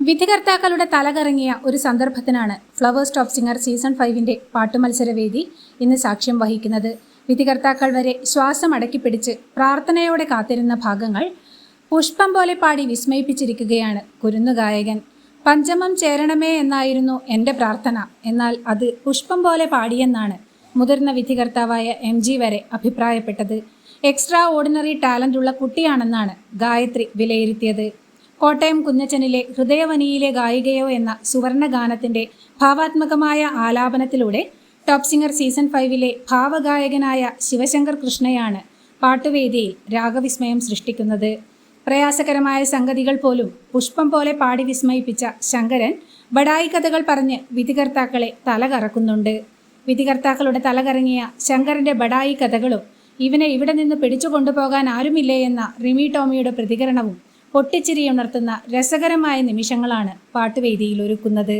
വിധികർത്താക്കളുടെ തലകറങ്ങിയ ഒരു സന്ദർഭത്തിനാണ് flowers top singer season 5-ന്റെ പാട്ടുമത്സരവേദി ഇന്ന് സാക്ഷ്യം വഹിക്കുന്നത്. വിധികർത്താക്കൾ വരെ ശ്വാസം അടക്കിപ്പിടിച്ച് പ്രാർത്ഥനയോടെ കാത്തിരുന്ന ഭാഗങ്ങൾ പുഷ്പം പോലെ പാടി വിസ്മയിപ്പിച്ചിരിക്കുകയാണ് കുരുന്നുഗായകൻ. പഞ്ചമം ചേരണമേ എന്നായിരുന്നു എൻ്റെ പ്രാർത്ഥന, എന്നാൽ അത് പുഷ്പം പോലെ പാടിയെന്നാണ് മുതിർന്ന വിധികർത്താവായ MG വരെ അഭിപ്രായപ്പെട്ടത്. എക്സ്ട്രാ ഓർഡിനറി ടാലൻ്റ് ഉള്ള കുട്ടിയാണെന്നാണ് ഗായത്രി വിലയിരുത്തിയത്. കോട്ടയം കുഞ്ഞച്ചനിലെ ഹൃദയവനിയിലെ ഗായികയോ എന്ന സുവർണ ഗാനത്തിൻ്റെ ഭാവാത്മകമായ ആലാപനത്തിലൂടെ ടോപ്പ് സിംഗർ സീസൺ 5-ലെ ഭാവഗായകനായ ശിവശങ്കർ കൃഷ്ണയാണ് പാട്ടുവേദിയിൽ രാഗവിസ്മയം സൃഷ്ടിക്കുന്നത്. പ്രയാസകരമായ സംഗതികൾ പോലും പുഷ്പം പോലെ പാടി വിസ്മയിപ്പിച്ച ശങ്കരൻ ബഡായി കഥകൾ പറഞ്ഞ് വിധികർത്താക്കളെ തലകറക്കുന്നുണ്ട്. വിധികർത്താക്കളുടെ തലകറങ്ങിയ ശങ്കരൻ്റെ ബഡായി കഥകളും ഇവനെ ഇവിടെ നിന്ന് പിടിച്ചു കൊണ്ടുപോകാൻ ആരുമില്ലേ എന്ന റിമി ടോമിയുടെ പ്രതികരണവും പൊട്ടിച്ചിരിയുണർത്തുന്ന രസകരമായ നിമിഷങ്ങളാണ് പാട്ടുവേദിയിൽ ഒരുക്കുന്നത്.